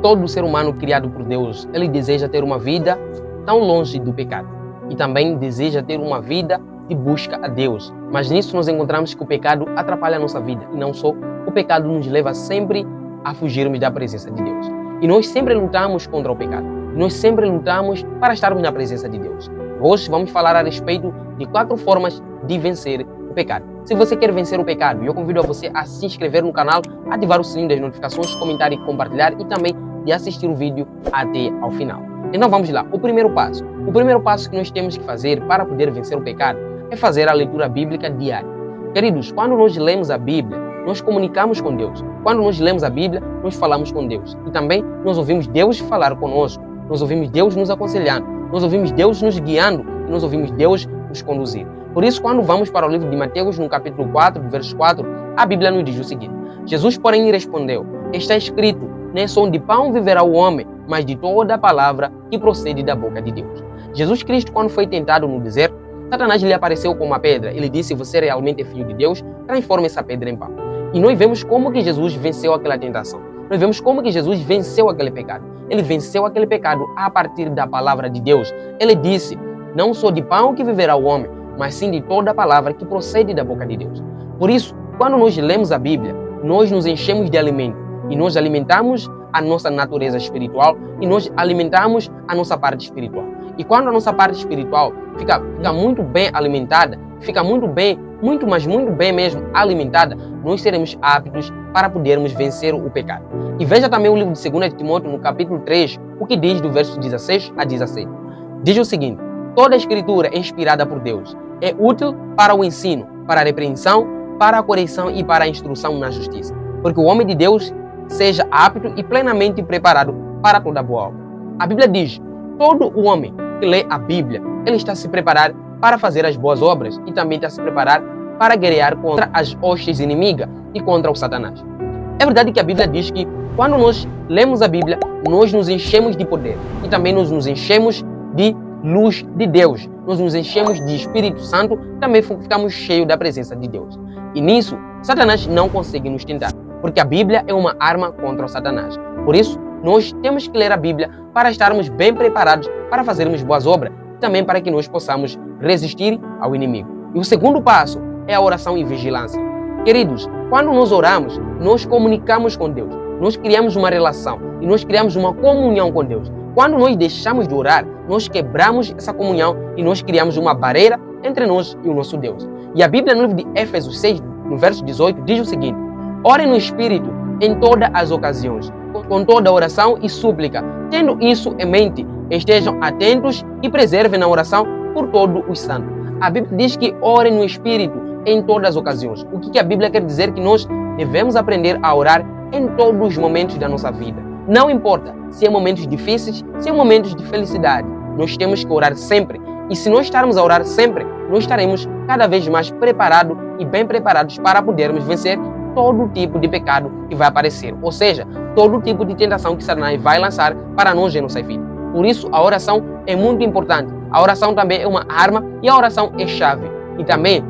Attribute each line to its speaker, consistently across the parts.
Speaker 1: todo ser humano criado por Deus, ele deseja ter uma vida tão longe do pecado. E também deseja ter uma vida de busca a Deus. Mas nisso nós encontramos que o pecado atrapalha a nossa vida. E não só, o pecado nos leva sempre a fugirmos da presença de Deus. E nós sempre lutamos contra o pecado. E nós sempre lutamos para estarmos na presença de Deus. Hoje vamos falar a respeito de 4 formas de vencer o pecado. Se você quer vencer o pecado, eu convido a você a se inscrever no canal, ativar o sininho das notificações, comentar e compartilhar e também de assistir o vídeo até ao final. Então vamos lá, o primeiro passo. O primeiro passo que nós temos que fazer para poder vencer o pecado é fazer a leitura bíblica diária. Queridos, quando nós lemos a Bíblia, nós comunicamos com Deus. Quando nós lemos a Bíblia, nós falamos com Deus. E também nós ouvimos Deus falar conosco. Nós ouvimos Deus nos aconselhando. Nós ouvimos Deus nos guiando. E nós ouvimos Deus nos conduzir. Por isso, quando vamos para o livro de Mateus, no capítulo 4, verso 4, a Bíblia nos diz o seguinte: Jesus, porém, respondeu: está escrito, nem só de pão viverá o homem, mas de toda a palavra que procede da boca de Deus. Jesus Cristo, quando foi tentado no deserto, Satanás lhe apareceu com uma pedra. Ele disse: você realmente é filho de Deus, transforme essa pedra em pão. E nós vemos como que Jesus venceu aquela tentação. Nós vemos como que Jesus venceu aquele pecado. Ele venceu aquele pecado a partir da palavra de Deus. Ele disse: não só de pão que viverá o homem, mas sim de toda a palavra que procede da boca de Deus. Por isso, quando nós lemos a Bíblia, nós nos enchemos de alimento e nós alimentamos a nossa natureza espiritual e nós alimentamos a nossa parte espiritual. E quando a nossa parte espiritual fica muito bem alimentada, fica muito bem mesmo alimentada, nós seremos aptos para podermos vencer o pecado. E veja também o livro de 2 Timóteo, no capítulo 3, o que diz do verso 16 a 17. Diz o seguinte: toda a escritura é inspirada por Deus, é útil para o ensino, para a repreensão, para a correção e para a instrução na justiça, porque o homem de Deus seja apto e plenamente preparado para toda boa obra. A Bíblia diz: todo o homem que lê a Bíblia, ele está se preparando para fazer as boas obras e também está se preparando para guerrear contra as hostes inimigas e contra o Satanás. É verdade que a Bíblia diz que quando nós lemos a Bíblia, nós nos enchemos de poder e também nós nos enchemos de luz de Deus. Nós nos enchemos de Espírito Santo, também ficamos cheios da presença de Deus. E nisso, Satanás não consegue nos tentar, porque a Bíblia é uma arma contra o Satanás. Por isso, nós temos que ler a Bíblia para estarmos bem preparados para fazermos boas obras, também para que nós possamos resistir ao inimigo. E o segundo passo é a oração e vigilância. Queridos, quando nós oramos, nós comunicamos com Deus, nós criamos uma relação e nós criamos uma comunhão com Deus. Quando nós deixamos de orar, nós quebramos essa comunhão e nós criamos uma barreira entre nós e o nosso Deus. E a Bíblia, no livro de Éfesos 6, no verso 18, diz o seguinte: orem no Espírito em todas as ocasiões, com toda oração e súplica. Tendo isso em mente, estejam atentos e preservem na oração por todos os santos. A Bíblia diz que orem no Espírito em todas as ocasiões. O que a Bíblia quer dizer? Que nós devemos aprender a orar em todos os momentos da nossa vida. Não importa se é momentos difíceis, se é momentos de felicidade. Nós temos que orar sempre. E se nós estarmos a orar sempre, nós estaremos cada vez mais preparados e bem preparados para podermos vencer todo tipo de pecado que vai aparecer. Ou seja, todo tipo de tentação que Satanás vai lançar para nós em nossa vida. Por isso, a oração é muito importante. A oração também é uma arma e a oração é chave. E também,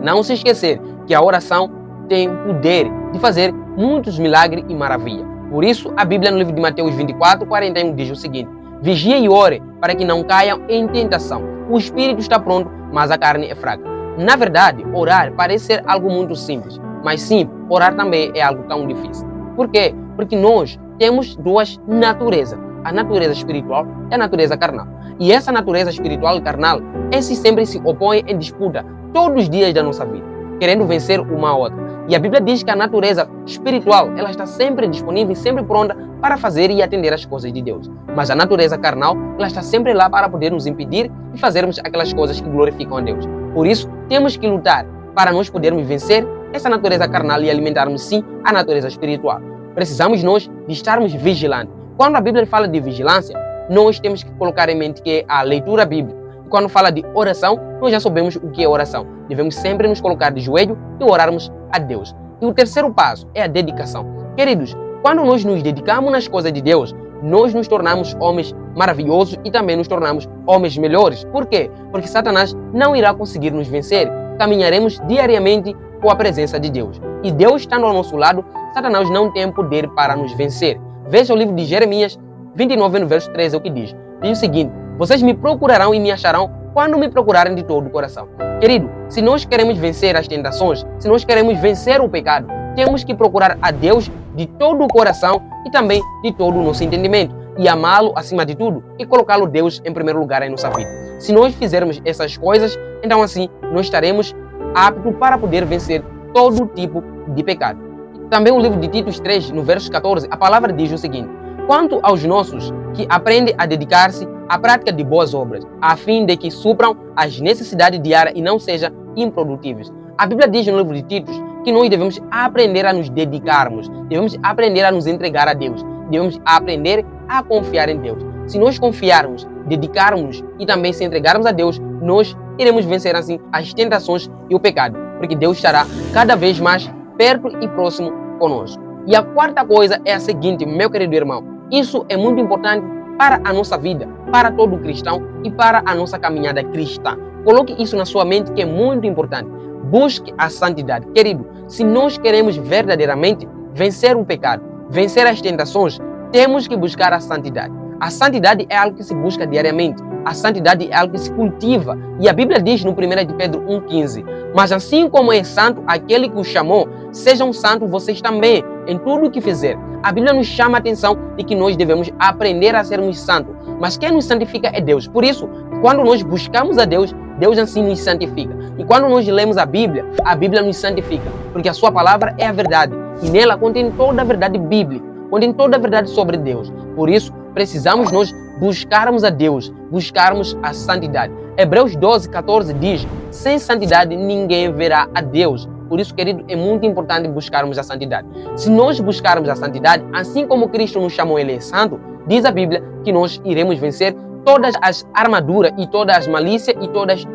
Speaker 1: não se esquecer que a oração tem o poder de fazer muitos milagres e maravilhas. Por isso, a Bíblia no livro de Mateus 24, 41 diz o seguinte: vigie e ore para que não caiam em tentação. O espírito está pronto, mas a carne é fraca. Na verdade, orar parece ser algo muito simples, mas sim, orar também é algo tão difícil. Por quê? Porque nós temos duas naturezas. A natureza espiritual e a natureza carnal. E essa natureza espiritual e carnal, esses sempre se opõem em disputa todos os dias da nossa vida, querendo vencer uma a outra. E a Bíblia diz que a natureza espiritual, ela está sempre disponível e sempre pronta para fazer e atender as coisas de Deus. Mas a natureza carnal, ela está sempre lá para poder nos impedir de fazermos aquelas coisas que glorificam a Deus. Por isso, temos que lutar para nós podermos vencer essa natureza carnal e alimentarmos sim a natureza espiritual. Precisamos nós de estarmos vigilantes. Quando a Bíblia fala de vigilância, nós temos que colocar em mente que é a leitura bíblica. E quando fala de oração, nós já sabemos o que é oração. Devemos sempre nos colocar de joelho e orarmos a Deus. E o terceiro passo é a dedicação. Queridos, quando nós nos dedicamos nas coisas de Deus, nós nos tornamos homens maravilhosos e também nos tornamos homens melhores. Por quê? Porque Satanás não irá conseguir nos vencer. Caminharemos diariamente com a presença de Deus. E Deus estando ao nosso lado, Satanás não tem poder para nos vencer. Veja o livro de Jeremias 29, no verso 13, é o que diz. Diz o seguinte: vocês me procurarão e me acharão quando me procurarem de todo o coração. Querido, se nós queremos vencer as tentações, se nós queremos vencer o pecado, temos que procurar a Deus de todo o coração e também de todo o nosso entendimento, e amá-lo acima de tudo e colocá-lo Deus em primeiro lugar em nossa vida. Se nós fizermos essas coisas, então assim nós estaremos aptos para poder vencer todo tipo de pecado. Também o livro de Tito 3, no verso 14, a palavra diz o seguinte: quanto aos nossos que aprendem a dedicar-se à prática de boas obras, a fim de que supram as necessidades diárias e não sejam improdutíveis. A Bíblia diz no livro de Tito que nós devemos aprender a nos dedicarmos, devemos aprender a nos entregar a Deus, devemos aprender a confiar em Deus. Se nós confiarmos, dedicarmos e também se entregarmos a Deus, nós iremos vencer assim as tentações e o pecado, porque Deus estará cada vez mais perto e próximo conosco. E a quarta coisa é a seguinte, meu querido irmão: isso é muito importante para a nossa vida, para todo cristão e para a nossa caminhada cristã. Coloque isso na sua mente, que é muito importante. Busque a santidade. Querido, se nós queremos verdadeiramente vencer o pecado, vencer as tentações, temos que buscar a santidade. A santidade é algo que se busca diariamente. A santidade é algo que se cultiva. E a Bíblia diz no 1 de Pedro 1,15: mas assim como é santo aquele que o chamou, sejam santos vocês também, em tudo o que fizer. A Bíblia nos chama a atenção de que nós devemos aprender a sermos santos. Mas quem nos santifica é Deus. Por isso, quando nós buscamos a Deus, Deus assim nos santifica. E quando nós lemos a Bíblia nos santifica. Porque a sua palavra é a verdade. E nela contém toda a verdade bíblica. Contém toda a verdade sobre Deus. Por isso, precisamos nós buscarmos a Deus, buscarmos a santidade. Hebreus 12:14 diz: sem santidade ninguém verá a Deus. Por isso, querido, é muito importante buscarmos a santidade. Se nós buscarmos a santidade, assim como Cristo nos chamou, Ele é santo, diz a Bíblia que nós iremos vencer todas as armaduras e todas as malícias e todas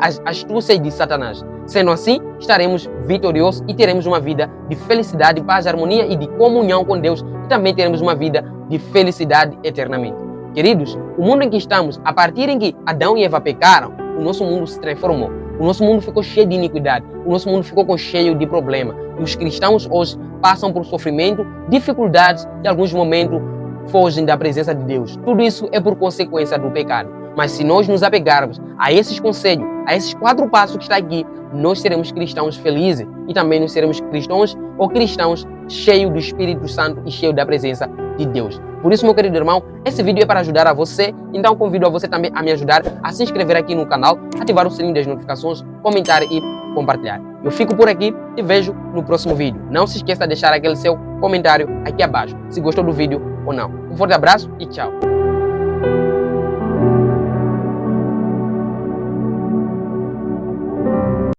Speaker 1: as astúcias de Satanás. Sendo assim, estaremos vitoriosos e teremos uma vida de felicidade, paz, harmonia e de comunhão com Deus, e também teremos uma vida de felicidade eternamente. Queridos, o mundo em que estamos, a partir em que Adão e Eva pecaram, o nosso mundo se transformou. O nosso mundo ficou cheio de iniquidade, o nosso mundo ficou cheio de problemas. E os cristãos hoje passam por sofrimento, dificuldades e, em alguns momentos, fogem da presença de Deus. Tudo isso é por consequência do pecado. Mas se nós nos apegarmos a esses conselhos, a esses 4 passos que está aqui, nós seremos cristãos felizes e também nós seremos cristãos cheios do Espírito Santo e cheios da presença de Deus. Por isso, meu querido irmão, esse vídeo é para ajudar a você, então convido a você também a me ajudar a se inscrever aqui no canal, ativar o sininho das notificações, comentar e compartilhar. Eu fico por aqui e vejo no próximo vídeo. Não se esqueça de deixar aquele seu comentário aqui abaixo, se gostou do vídeo ou não. Um forte abraço e tchau!